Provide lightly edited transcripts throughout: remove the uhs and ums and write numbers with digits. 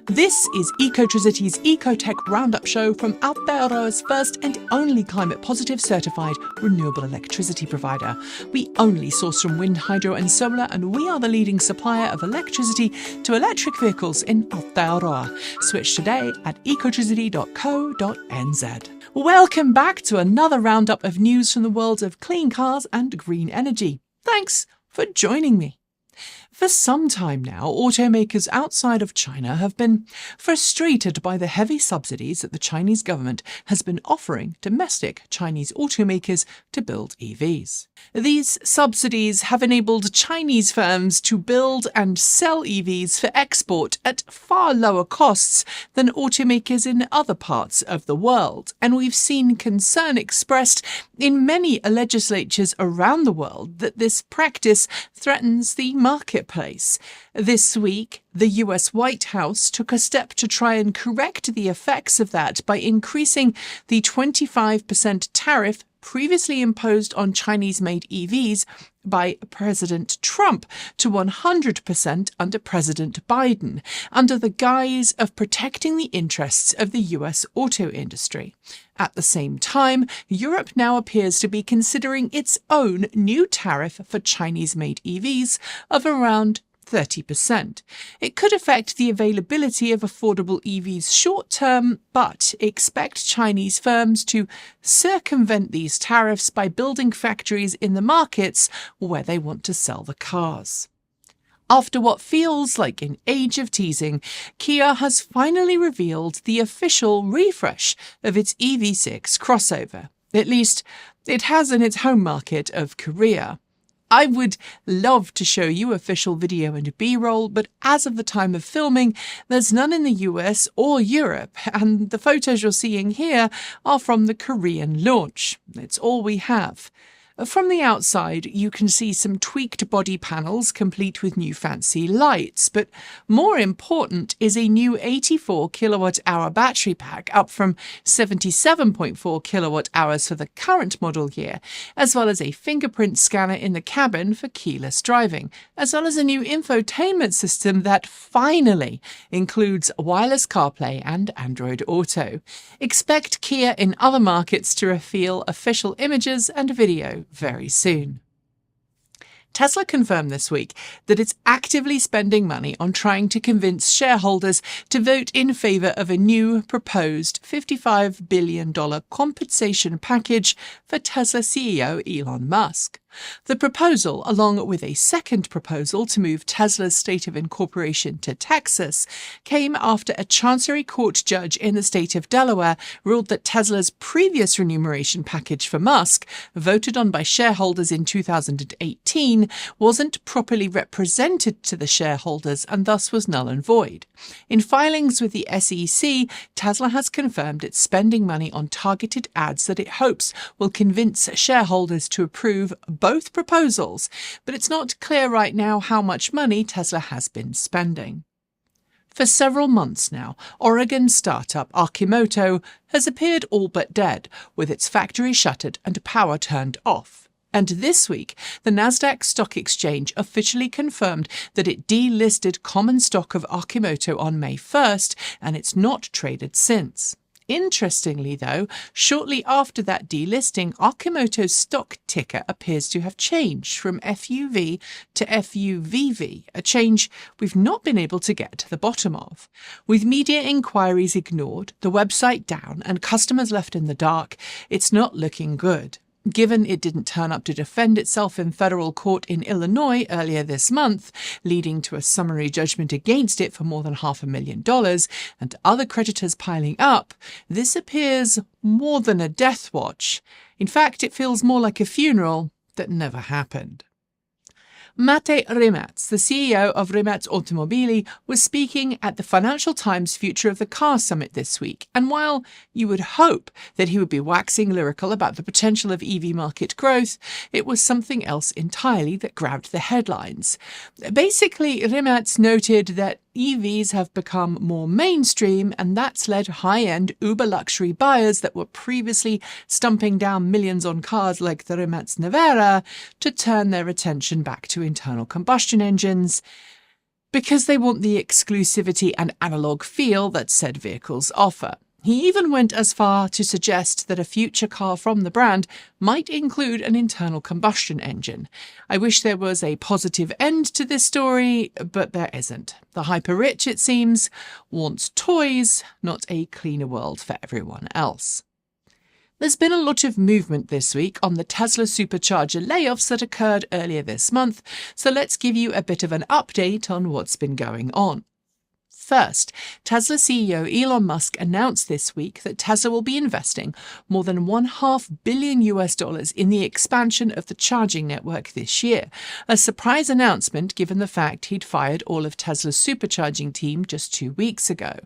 This is Ecotricity's EcoTEC Roundup show from Aotearoa's first and only climate-positive certified renewable electricity provider. We only source from wind, hydro and solar, and we are the leading supplier of electricity to electric vehicles in Aotearoa. Switch today at ecotricity.co.nz. Welcome back to another roundup of news from the world of clean cars and green energy. Thanks for joining me. For some time now, automakers outside of China have been frustrated by the heavy subsidies that the Chinese government has been offering domestic Chinese automakers to build EVs. These subsidies have enabled Chinese firms to build and sell EVs for export at far lower costs than automakers in other parts of the world, and we've seen concern expressed in many legislatures around the world that this practice threatens the marketplace. This week, the US White House took a step to try and correct the effects of that by increasing the 25% tariff previously imposed on Chinese-made EVs by President Trump to 100% under President Biden, under the guise of protecting the interests of the US auto industry. At the same time, Europe now appears to be considering its own new tariff for Chinese-made EVs of around 30%. It could affect the availability of affordable EVs short term, but expect Chinese firms to circumvent these tariffs by building factories in the markets where they want to sell the cars. After what feels like an age of teasing, Kia has finally revealed the official refresh of its EV6 crossover. At least, it has in its home market of Korea. I would love to show you official video and B-roll, but as of the time of filming, there's none in the US or Europe, and the photos you're seeing here are from the Korean launch. It's all we have. From the outside, you can see some tweaked body panels complete with new fancy lights, but more important is a new 84 kilowatt-hour battery pack, up from 77.4 kilowatt-hours for the current model year, as well as a fingerprint scanner in the cabin for keyless driving, as well as a new infotainment system that finally includes wireless CarPlay and Android Auto. Expect Kia in other markets to reveal official images and video very soon. Tesla confirmed this week that it's actively spending money on trying to convince shareholders to vote in favour of a new proposed $55 billion compensation package for Tesla CEO Elon Musk. The proposal, along with a second proposal to move Tesla's state of incorporation to Texas, came after a Chancery Court judge in the state of Delaware ruled that Tesla's previous remuneration package for Musk, voted on by shareholders in 2018, wasn't properly represented to the shareholders and thus was null and void. In filings with the SEC, Tesla has confirmed it's spending money on targeted ads that it hopes will convince shareholders to approve both proposals, but it's not clear right now how much money Tesla has been spending. For several months now, Oregon startup Arcimoto has appeared all but dead, with its factory shuttered and power turned off. And this week, the NASDAQ stock exchange officially confirmed that it delisted common stock of Arcimoto on May 1st, and it's not traded since. Interestingly, though, shortly after that delisting, Arcimoto's stock ticker appears to have changed from FUV to FUVV, a change we've not been able to get to the bottom of. With media inquiries ignored, the website down, and customers left in the dark, it's not looking good. Given it didn't turn up to defend itself in federal court in Illinois earlier this month, leading to a summary judgment against it for more than $500,000, and other creditors piling up, this appears more than a death watch. In fact, it feels more like a funeral that never happened. Rimac, the CEO of Rimac Automobili, was speaking at the Financial Times Future of the Car Summit this week, and while you would hope that he would be waxing lyrical about the potential of EV market growth, it was something else entirely that grabbed the headlines. Basically, Rimac noted that EVs have become more mainstream, and that's led high-end uber-luxury buyers that were previously stumping down millions on cars like the Rimac Nevera to turn their attention back to internal combustion engines. because they want the exclusivity and analog feel that said vehicles offer. He even went as far to suggest that a future car from the brand might include an internal combustion engine. I wish there was a positive end to this story, but there isn't. The hyper-rich, it seems, wants toys, not a cleaner world for everyone else. There's been a lot of movement this week on the Tesla Supercharger layoffs that occurred earlier this month, so let's give you a bit of an update on what's been going on. First, Tesla CEO Elon Musk announced this week that Tesla will be investing more than $1.5 billion in the expansion of the charging network this year, a surprise announcement given the fact he'd fired all of Tesla's supercharging team just 2 weeks ago.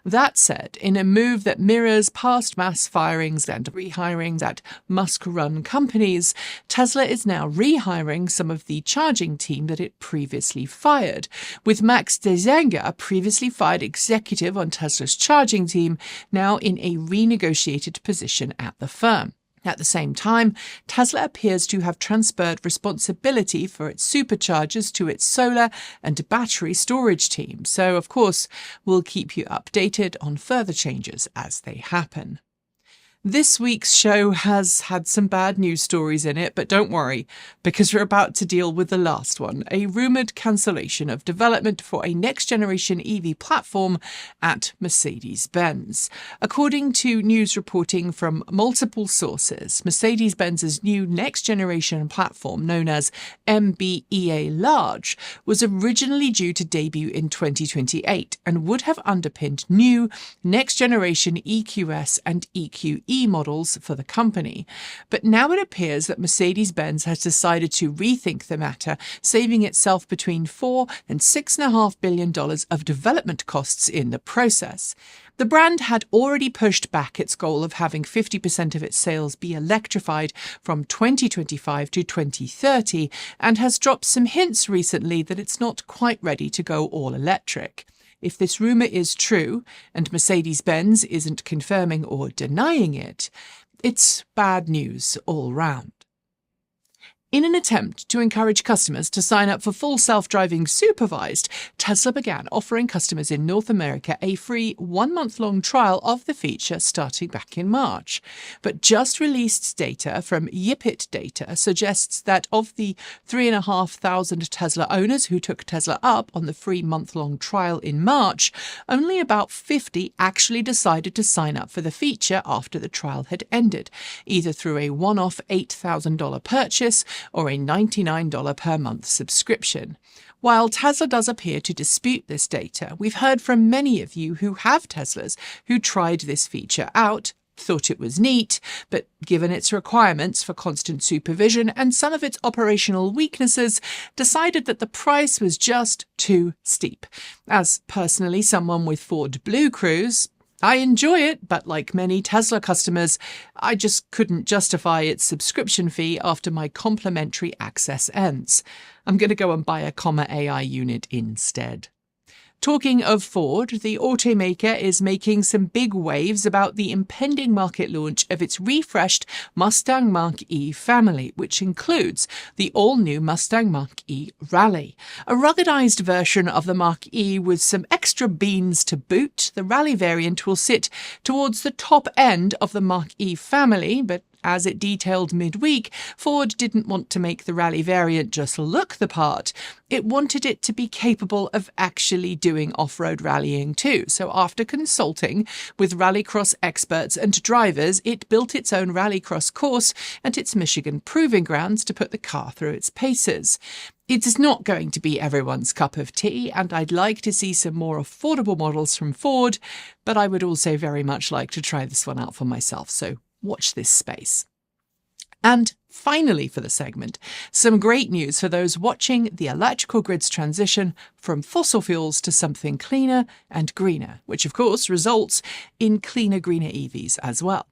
That said, in a move that mirrors past mass firings and rehirings at Musk-run companies, Tesla is now rehiring some of the charging team that it previously fired, with Max Dezenga, a previously fired executive on Tesla's charging team, now in a renegotiated position at the firm. At the same time, Tesla appears to have transferred responsibility for its superchargers to its solar and battery storage team, so of course we'll keep you updated on further changes as they happen. This week's show has had some bad news stories in it, but don't worry, because we're about to deal with the last one, a rumoured cancellation of development for a next-generation EV platform at Mercedes-Benz. According to news reporting from multiple sources, Mercedes-Benz's new next-generation platform, known as MB.EA Large, was originally due to debut in 2028 and would have underpinned new next-generation EQS and EQE models for the company. But now it appears that Mercedes-Benz has decided to rethink the matter, saving itself between $4 and $6.5 billion of development costs in the process. The brand had already pushed back its goal of having 50% of its sales be electrified from 2025 to 2030 and has dropped some hints recently that it's not quite ready to go all electric. If this rumour is true, and Mercedes-Benz isn't confirming or denying it, it's bad news all round. In an attempt to encourage customers to sign up for full self-driving supervised, Tesla began offering customers in North America a free 1-month-long trial of the feature starting back in March. But just released data from Yipit Data suggests that of the 3,500 Tesla owners who took Tesla up on the free month-long trial in March, only about 50 actually decided to sign up for the feature after the trial had ended, either through a one-off $8,000 purchase or a $99 per month subscription. While Tesla does appear to dispute this data, we've heard from many of you who have Teslas who tried this feature out, thought it was neat, but given its requirements for constant supervision and some of its operational weaknesses, decided that the price was just too steep. As personally someone with Ford Blue Cruise, I enjoy it, but like many Tesla customers, I just couldn't justify its subscription fee after my complimentary access ends. I'm going to go and buy a Comma AI unit instead. Talking of Ford, the automaker is making some big waves about the impending market launch of its refreshed Mustang Mach E family, which includes the all-new Mustang Mach E Rally. A ruggedized version of the Mach E with some extra beans to boot, the Rally variant will sit towards the top end of the Mach E family, but as it detailed midweek, Ford didn't want to make the Rally variant just look the part. It wanted it to be capable of actually doing off-road rallying too. So after consulting with rallycross experts and drivers, it built its own rallycross course at its Michigan proving grounds to put the car through its paces. It's not going to be everyone's cup of tea, and I'd like to see some more affordable models from Ford, but I would also very much like to try this one out for myself, so watch this space. And finally for the segment, some great news for those watching the electrical grid's transition from fossil fuels to something cleaner and greener, which of course results in cleaner, greener EVs as well.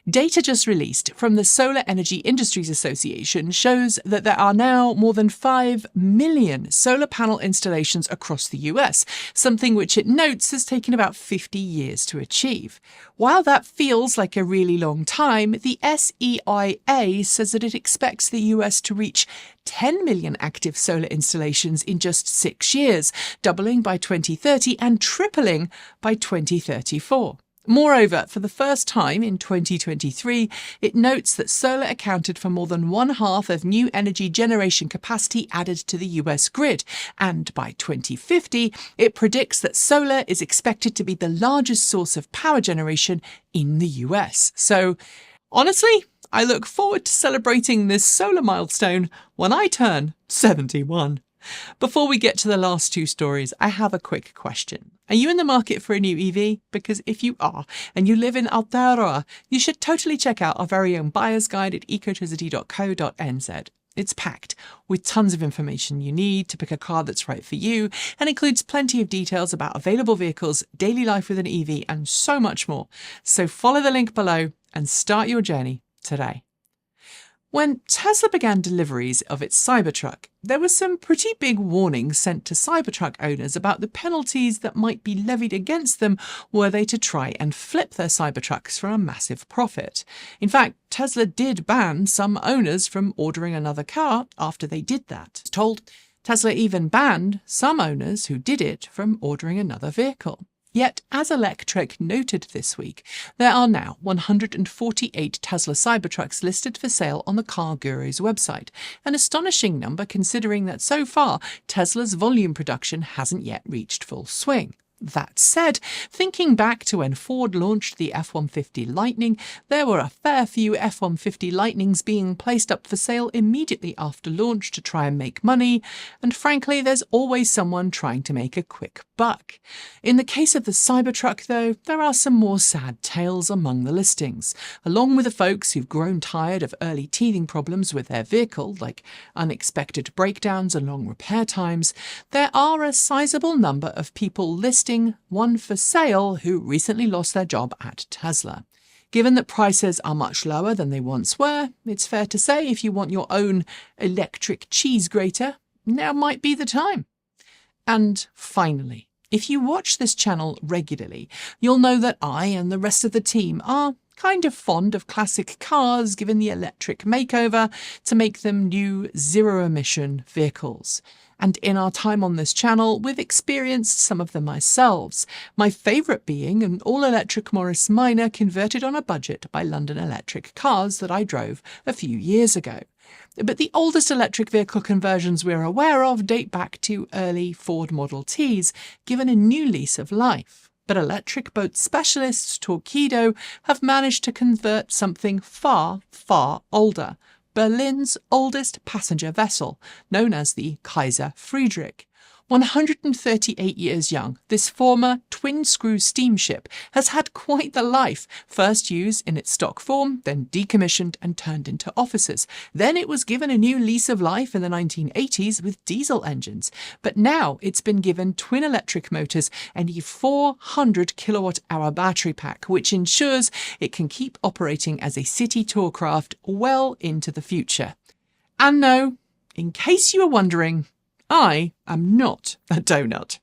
Data just released from the Solar Energy Industries Association shows that there are now more than 5 million solar panel installations across the US, something which it notes has taken about 50 years to achieve. While that feels like a really long time, the SEIA says that it expects the US to reach 10 million active solar installations in just 6 years, doubling by 2030 and tripling by 2034. Moreover, for the first time in 2023, it notes that solar accounted for more than one-half of new energy generation capacity added to the US grid, and by 2050, it predicts that solar is expected to be the largest source of power generation in the US. So, honestly, I look forward to celebrating this solar milestone when I turn 71. Before we get to the last two stories, I have a quick question. Are you in the market for a new EV? Because if you are, and you live in Aotearoa, you should totally check out our very own buyer's guide at ecotricity.co.nz. It's packed with tons of information you need to pick a car that's right for you, and includes plenty of details about available vehicles, daily life with an EV, and so much more. So follow the link below and start your journey today. When Tesla began deliveries of its Cybertruck, there were some pretty big warnings sent to Cybertruck owners about the penalties that might be levied against them were they to try and flip their Cybertrucks for a massive profit. In fact, Tesla did ban some owners from ordering another car after they did that. Tesla even banned some owners who did it from ordering another vehicle. Yet, as Electric noted this week, there are now 148 Tesla Cybertrucks listed for sale on the Car Guru's website, an astonishing number considering that so far Tesla's volume production hasn't yet reached full swing. That said, thinking back to when Ford launched the F-150 Lightning, there were a fair few F-150 Lightnings being placed up for sale immediately after launch to try and make money, and frankly, there's always someone trying to make a quick buck. In the case of the Cybertruck, though, there are some more sad tales among the listings. Along with the folks who've grown tired of early teething problems with their vehicle, like unexpected breakdowns and long repair times, there are a sizable number of people listing one for sale who recently lost their job at Tesla. Given that prices are much lower than they once were, it's fair to say if you want your own electric cheese grater, now might be the time. And finally, if you watch this channel regularly, you'll know that I and the rest of the team are kind of fond of classic cars given the electric makeover to make them new zero-emission vehicles. And in our time on this channel, we've experienced some of them ourselves, my favourite being an all-electric Morris Minor converted on a budget by London Electric Cars that I drove a few years ago. But the oldest electric vehicle conversions we're aware of date back to early Ford Model Ts, given a new lease of life. But electric boat specialists Toitū have managed to convert something far, far older. Berlin's oldest passenger vessel, known as the Kaiser Friedrich. 138 years young, this former twin-screw steamship has had quite the life, first used in its stock form, then decommissioned and turned into offices. Then it was given a new lease of life in the 1980s with diesel engines, but now it's been given twin electric motors and a 400 kilowatt-hour battery pack, which ensures it can keep operating as a city tour craft well into the future. And no, in case you were wondering, I am not a donut.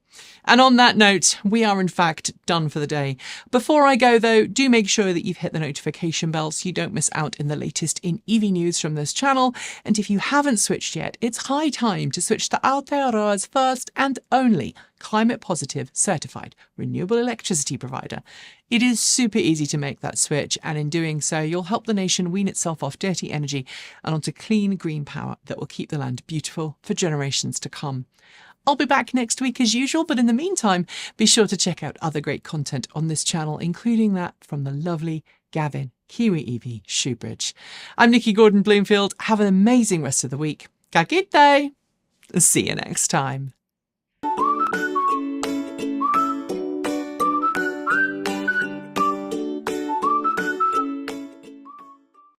And on that note, we are in fact done for the day. Before I go though, do make sure that you've hit the notification bell so you don't miss out in the latest in EV news from this channel. And if you haven't switched yet, it's high time to switch to Aotearoa's first and only climate positive certified renewable electricity provider. It is super easy to make that switch, and in doing so, you'll help the nation wean itself off dirty energy and onto clean green power that will keep the land beautiful for generations to come. I'll be back next week as usual, but in the meantime, be sure to check out other great content on this channel, including that from the lovely Gavin Kiwi EV Shoebridge. I'm Nikki Gordon Bloomfield. Have an amazing rest of the week. Ka kite! See you next time.